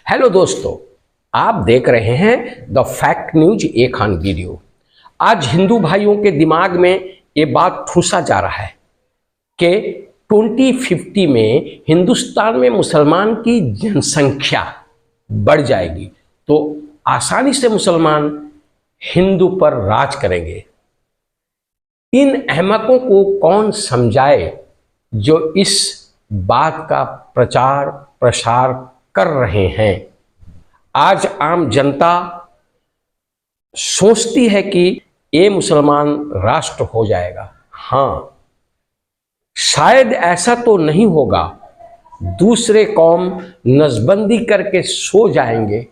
Hello दोस्तों, आप देख रहे हैं the fact news A Khan video. आज हिंदू भाइयों के दिमाग में ये बात ठूसा जा रहा है कि 2050 में हिंदुस्तान में मुसलमान की जनसंख्या बढ़ जाएगी तो आसानी से मुसलमान हिंदू पर राज करेंगे। इन अहमकों को कौन समझाए जो इस बात का प्रचार प्रसार कर रहे हैं। आज आम जनता सोचती है कि ये मुसलमान राष्ट्र हो जाएगा। हाँ, शायद ऐसा तो नहीं होगा। दूसरे कौम नसबंदी करके सो जाएंगे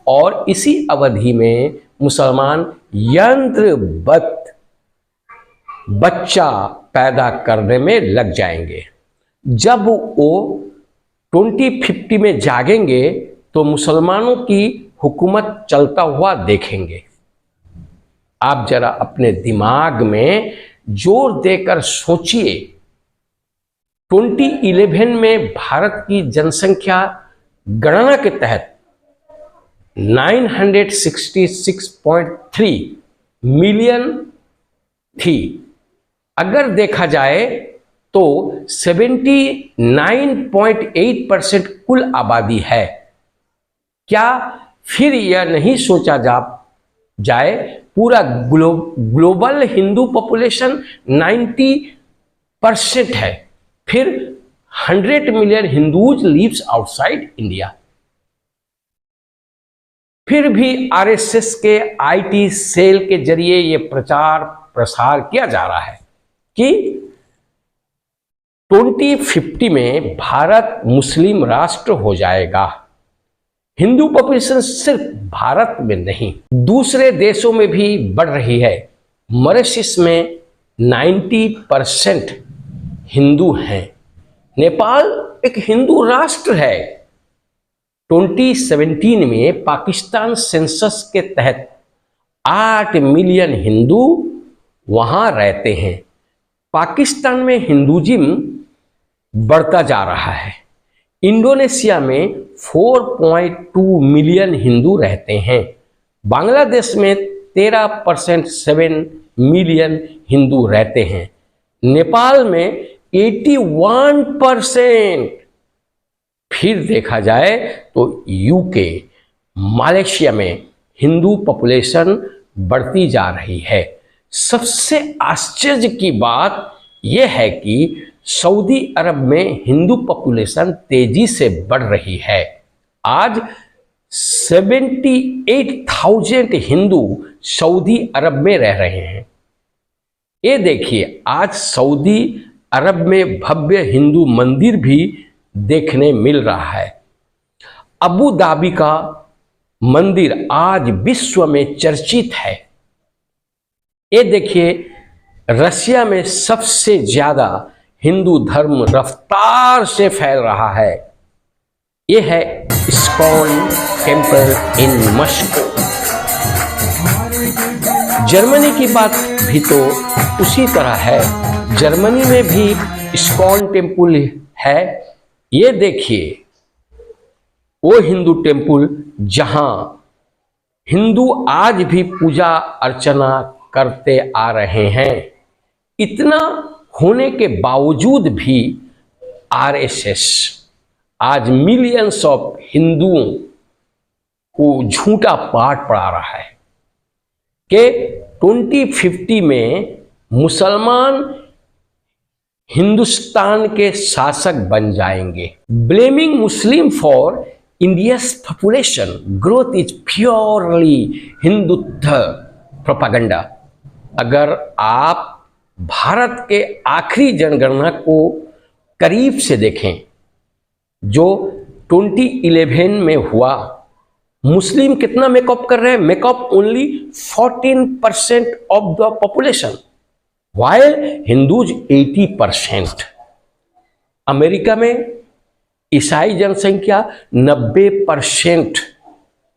और इसी अवधि में मुसलमान यंत्रवत बच्चा पैदा करने में लग जाएंगे। जब वो 2050 में जागेंगे तो मुसलमानों की हुकूमत चलता हुआ देखेंगे। आप जरा अपने दिमाग में जोर देकर सोचिए, 2011 में भारत की जनसंख्या गणना के तहत 966.3 मिलियन थी। अगर देखा जाए तो 79.8% कुल आबादी है। क्या फिर यह नहीं सोचा जाए पूरा ग्लोबल हिंदू पॉपुलेशन 90% है, फिर 100 million Hindus lives outside India. फिर भी आरएसएस के आईटी सेल के जरिए यह प्रचार प्रसार किया जा रहा है कि 2050 में भारत मुस्लिम राष्ट्र हो जाएगा। हिंदू पॉपुलेशन सिर्फ भारत में नहीं, दूसरे देशों में भी बढ़ रही है। मॉरिशस में 90% हिंदू हैं। नेपाल एक हिंदू राष्ट्र है। 2017 में पाकिस्तान सेंसस के तहत 8 मिलियन हिंदू वहां रहते हैं। पाकिस्तान में हिंदुइज्म बढ़ता जा रहा है। इंडोनेशिया में 4.2 मिलियन हिंदू रहते हैं। बांग्लादेश में 13.7 मिलियन हिंदू रहते हैं। नेपाल में 81%। फिर देखा जाए तो यूके, मलेशिया में हिंदू पॉपुलेशन बढ़ती जा रही है। सबसे आश्चर्य की बात यह है कि सऊदी अरब में हिंदू पॉपुलेशन तेजी से बढ़ रही है। आज 78,000 हिंदू सऊदी अरब में रह रहे हैं। ये देखिए, आज सऊदी अरब में भव्य हिंदू मंदिर भी देखने मिल रहा है। अबू धाबी का मंदिर आज विश्व में चर्चित है। ये देखिए, रसिया में सबसे ज्यादा हिंदू धर्म रफ्तार से फैल रहा है। यह है ISKCON temple in Moscow. Germany की बात भी तो उसी तरह है। जर्मनी में भी इस्कॉन टेम्पल है। ये देखिए, वो हिंदू टेम्पल जहां हिंदू आज भी पूजा अर्चना करते आ रहे हैं। इतना होने के बावजूद भी आरएसएस आज मिलियंस ऑफ हिंदुओं को झूठा पाठ पढ़ा रहा है कि 2050 में मुसलमान हिंदुस्तान के शासक बन जाएंगे। Blaming Muslim for India's population growth is purely Hindutva propaganda. अगर आप भारत के आखिरी जनगणना को करीब से देखें जो 2011 में हुआ, मुस्लिम कितना मेकअप कर रहे हैं? Makeup only 14% of the population, while Hindus 80%। America में ईसाई जनसंख्या 90%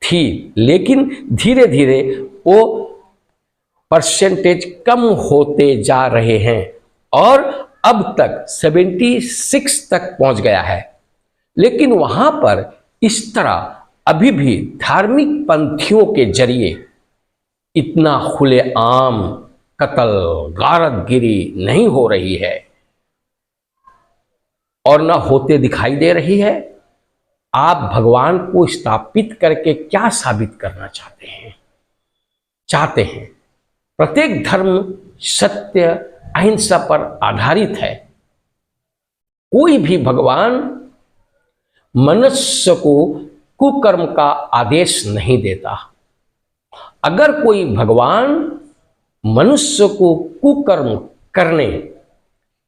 थी, लेकिन धीरे धीरे वो परसेंटेज कम होते जा रहे हैं और अब तक 76 तक पहुंच गया है। लेकिन वहां पर इस तरह अभी भी धार्मिक पंथियों के जरिए इतना खुलेआम कत्ल गारतगिरी नहीं हो रही है और न होते दिखाई दे रही है। आप भगवान को स्थापित करके क्या साबित करना चाहते हैं? प्रत्येक धर्म सत्य अहिंसा पर आधारित है। कोई भी भगवान मनुष्य को कुकर्म का आदेश नहीं देता। अगर कोई भगवान मनुष्य को कुकर्म करने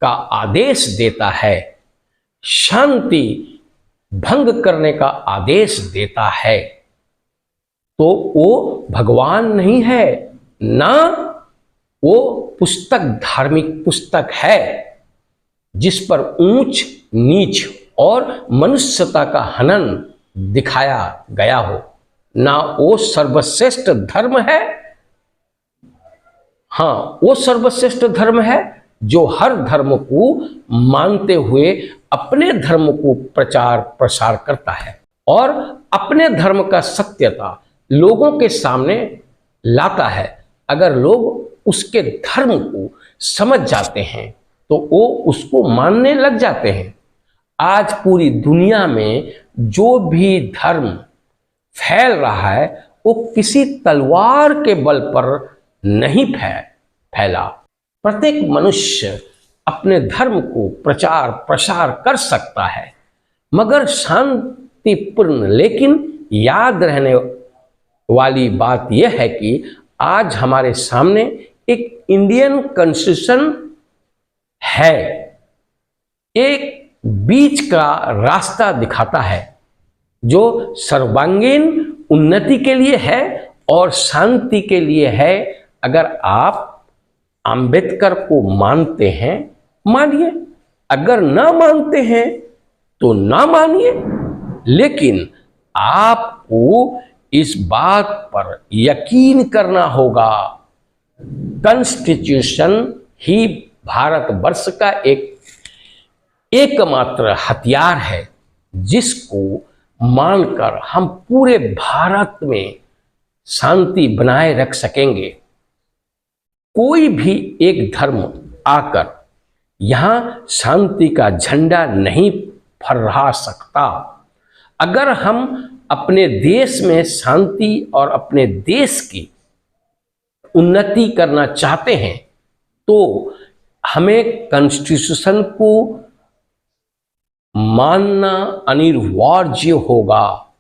का आदेश देता है, शांति भंग करने का आदेश देता है, तो वो भगवान नहीं है, ना वो पुस्तक धार्मिक पुस्तक है जिस पर ऊंच नीच और मनुष्यता का हनन दिखाया गया हो, ना वो सर्वश्रेष्ठ धर्म है। हाँ, वो सर्वश्रेष्ठ धर्म है जो हर धर्म को मानते हुए अपने धर्म को प्रचार प्रसार करता है और अपने धर्म का सत्यता लोगों के सामने लाता है। अगर लोग उसके धर्म को समझ जाते हैं तो वो उसको मानने लग जाते हैं। आज पूरी दुनिया में जो भी धर्म फैल रहा है वो किसी तलवार के बल पर नहीं फैला। प्रत्येक मनुष्य अपने धर्म को प्रचार प्रसार कर सकता है, मगर शांतिपूर्ण। लेकिन याद रहने वाली बात यह है कि आज हमारे सामने एक इंडियन कॉन्स्टिट्यूशन है, एक बीच का रास्ता दिखाता है जो सर्वांगीण उन्नति के लिए है और शांति के लिए है। अगर आप अंबेडकर को मानते हैं मानिए, अगर ना मानते हैं तो ना मानिए, लेकिन आपको इस बात पर यकीन करना होगा कॉन्स्टिट्यूशन ही भारतवर्ष का एकमात्र हथियार है जिसको मानकर हम पूरे भारत में शांति बनाए रख सकेंगे। कोई भी एक धर्म आकर यहां शांति का झंडा नहीं फहरा सकता। अगर हम अपने देश में शांति और अपने देश की उन्नति करना चाहते हैं तो हमें कॉन्स्टिट्यूशन को मानना अनिवार्य होगा।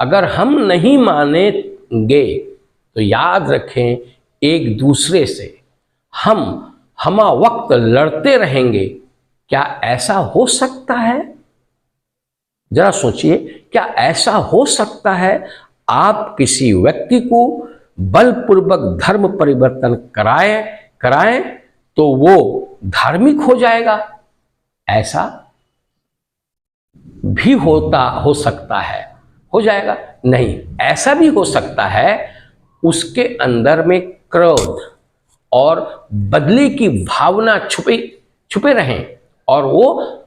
अगर हम नहीं मानेंगे तो याद रखें, एक दूसरे से हम वक्त लड़ते रहेंगे। क्या ऐसा हो सकता है? जरा सोचिए, क्या ऐसा हो सकता है आप किसी व्यक्ति को बलपूर्वक धर्म परिवर्तन कराएं तो वो धार्मिक हो जाएगा? ऐसा भी हो सकता है, हो जाएगा? नहीं, ऐसा भी हो सकता है उसके अंदर में क्रोध और बदले की भावना छुपे रहें और वो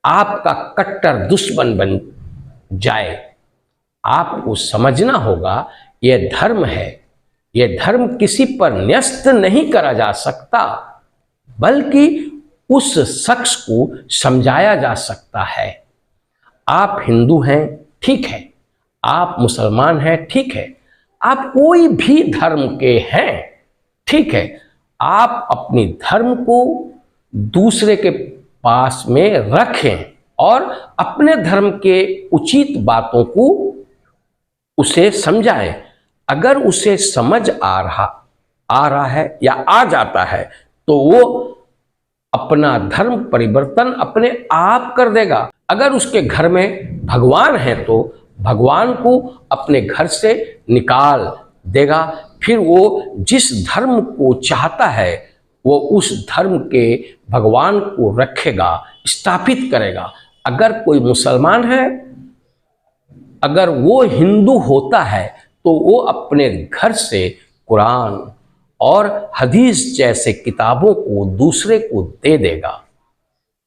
आपका कट्टर दुश्मन बन जाए। आपको समझना होगा यह धर्म है, यह धर्म किसी पर न्यस्त नहीं करा जा सकता, बल्कि उस शख्स को समझाया जा सकता है। आप हिंदू हैं, ठीक है, आप मुसलमान हैं, ठीक है, आप कोई भी धर्म के हैं, ठीक है, आप अपनी धर्म को दूसरे के पास में रखें और अपने धर्म के उचित बातों को उसे समझाएं। अगर उसे समझ आ रहा है या आ जाता है तो वो अपना धर्म परिवर्तन अपने आप कर देगा। अगर उसके घर में भगवान है तो भगवान को अपने घर से निकाल देगा। फिर वो जिस धर्म को चाहता है वो उस धर्म के भगवान को रखेगा, स्थापित करेगा। अगर कोई मुसलमान है, अगर वो हिंदू होता है तो वो अपने घर से कुरान और हदीस जैसे किताबों को दूसरे को दे देगा,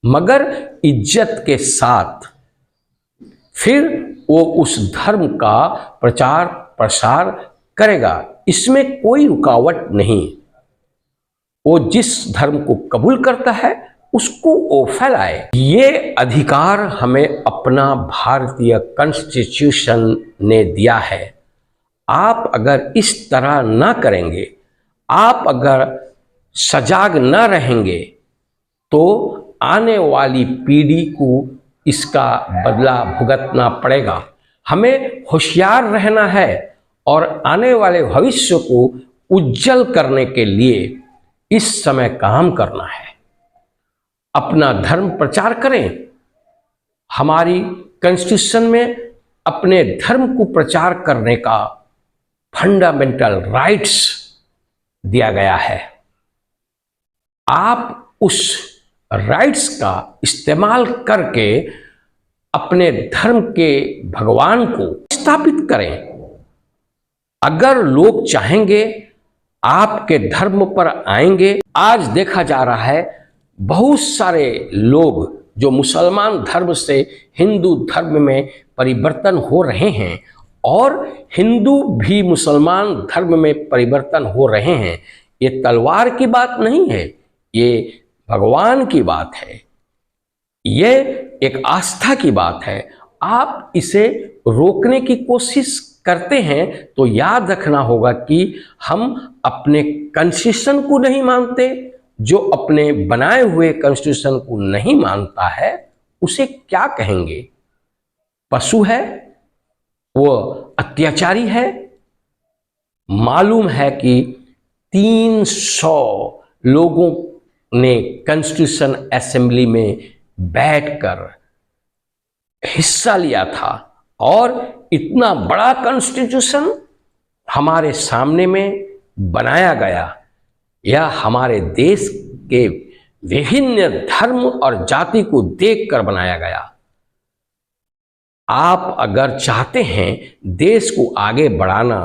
मगर इज्जत के साथ। फिर वो उस धर्म का प्रचार प्रसार करेगा। इसमें कोई रुकावट नहीं। वो जिस धर्म को कबूल करता है उसको वो फैलाए। ये अधिकार हमें अपना भारतीय कॉन्स्टिट्यूशन ने दिया है। आप अगर इस तरह ना करेंगे, आप अगर सजाग ना रहेंगे, तो आने वाली पीढ़ी को इसका बदला भुगतना पड़ेगा। हमें होशियार रहना है और आने वाले भविष्य को उज्जवल करने के लिए इस समय काम करना है। अपना धर्म प्रचार करें। हमारी कॉन्स्टिट्यूशन में अपने धर्म को प्रचार करने का फंडामेंटल राइट्स दिया गया है। आप उस राइट्स का इस्तेमाल करके अपने धर्म के भगवान को स्थापित करें। अगर लोग चाहेंगे आपके धर्म पर आएंगे। आज देखा जा रहा है बहुत सारे लोग जो मुसलमान धर्म से हिंदू धर्म में परिवर्तन हो रहे हैं और हिंदू भी मुसलमान धर्म में परिवर्तन हो रहे हैं। ये तलवार की बात नहीं है, ये भगवान की बात है, ये एक आस्था की बात है। आप इसे रोकने की कोशिश करते हैं तो याद रखना होगा कि हम अपने कॉन्स्टिट्यूशन को नहीं मानते। जो अपने बनाए हुए कॉन्स्टिट्यूशन को नहीं मानता है उसे क्या कहेंगे? पशु है, वो अत्याचारी है। मालूम है कि 300 लोगों ने कॉन्स्टिट्यूशन असेंबली में बैठकर हिस्सा लिया था और इतना बड़ा कॉन्स्टिट्यूशन हमारे सामने में बनाया गया। यह हमारे देश के विभिन्न धर्म और जाति को देखकर बनाया गया। आप अगर चाहते हैं देश को आगे बढ़ाना,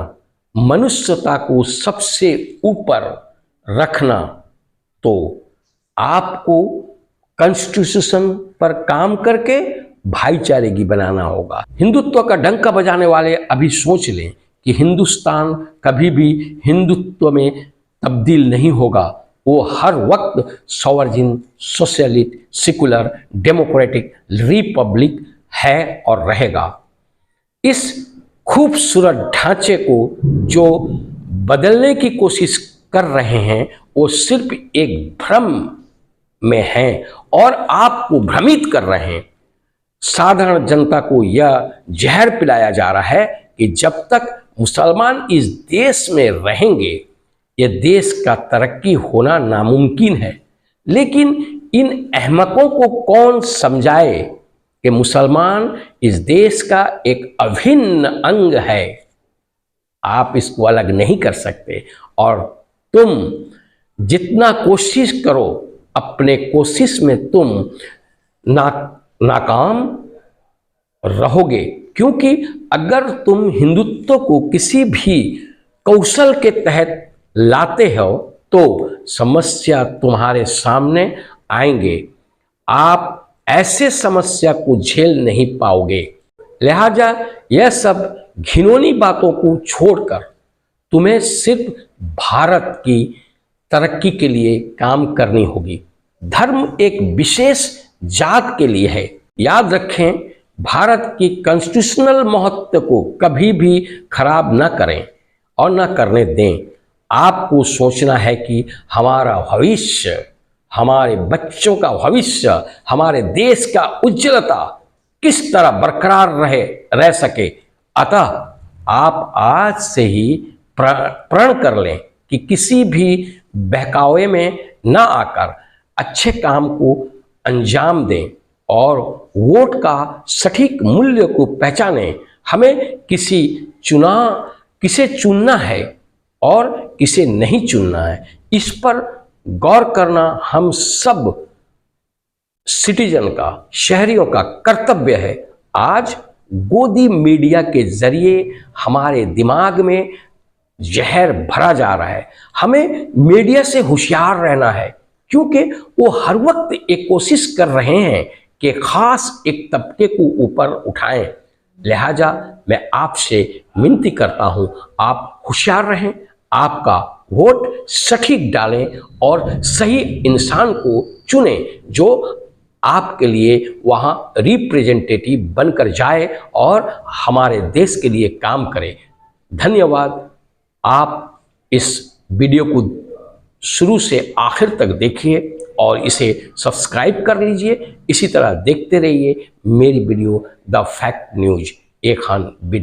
मनुष्यता को सबसे ऊपर रखना, तो आपको कॉन्स्टिट्यूशन पर काम करके भाईचारे की बनाना होगा। हिंदुत्व का डंका बजाने वाले अभी सोच लें कि हिंदुस्तान कभी भी हिंदुत्व में तब्दील नहीं होगा। वो हर वक्त sovereign, socialist, secular, democratic Republic है और रहेगा। इस खूबसूरत ढांचे को जो बदलने की कोशिश कर रहे हैं वो सिर्फ एक भ्रम में हैं और आपको भ्रमित कर रहे हैं। साधारण जनता को यह जहर पिलाया जा रहा है कि जब तक मुसलमान इस देश में रहेंगे यह देश का तरक्की होना नामुमकिन है। लेकिन इन अहमकों को कौन समझाए कि मुसलमान इस देश का एक अभिन्न अंग है। आप इसको अलग नहीं कर सकते और तुम जितना कोशिश करो, अपने कोशिश में तुम नाकाम रहोगे। क्योंकि अगर तुम हिंदुत्व को किसी भी कौशल के तहत लाते हो तो समस्या तुम्हारे सामने आएंगे। आप ऐसे समस्या को झेल नहीं पाओगे। लिहाजा यह सब घिनौनी बातों को छोड़कर तुम्हें सिर्फ भारत की तरक्की के लिए काम करनी होगी। धर्म एक विशेष जात के लिए है। याद रखें, भारत की कॉन्स्टिट्यूशनल महत्व को कभी भी खराब न करें और न करने दें। आपको सोचना है कि हमारा भविष्य, हमारे बच्चों का भविष्य, हमारे देश का उज्ज्वलता किस तरह बरकरार रह सके। अतः आप आज से ही प्रण कर लें कि किसी भी बहकावे में न आकर अच्छे काम को अंजाम दें और वोट का सटीक मूल्य को पहचानें। हमें किसे चुनना है और किसे नहीं चुनना है, इस पर गौर करना हम सब सिटीजन का, शहरियों का कर्तव्य है। आज गोदी मीडिया के जरिए हमारे दिमाग में जहर भरा जा रहा है। हमें मीडिया से होशियार रहना है क्योंकि वो हर वक्त एक कोशिश कर रहे हैं कि खास एक तबके को ऊपर उठाएं। लिहाजा मैं आपसे विनती करता हूं, आप होशियार रहें, आपका वोट सटीक डालें और सही इंसान को चुनें जो आपके लिए वहां रिप्रेजेंटेटिव बनकर जाए और हमारे देश के लिए काम करे। धन्यवाद। आप इस वीडियो को शुरू से आखिर तक देखिए और इसे सब्सक्राइब कर लीजिए। इसी तरह देखते रहिए मेरी video the fact news A Khan video.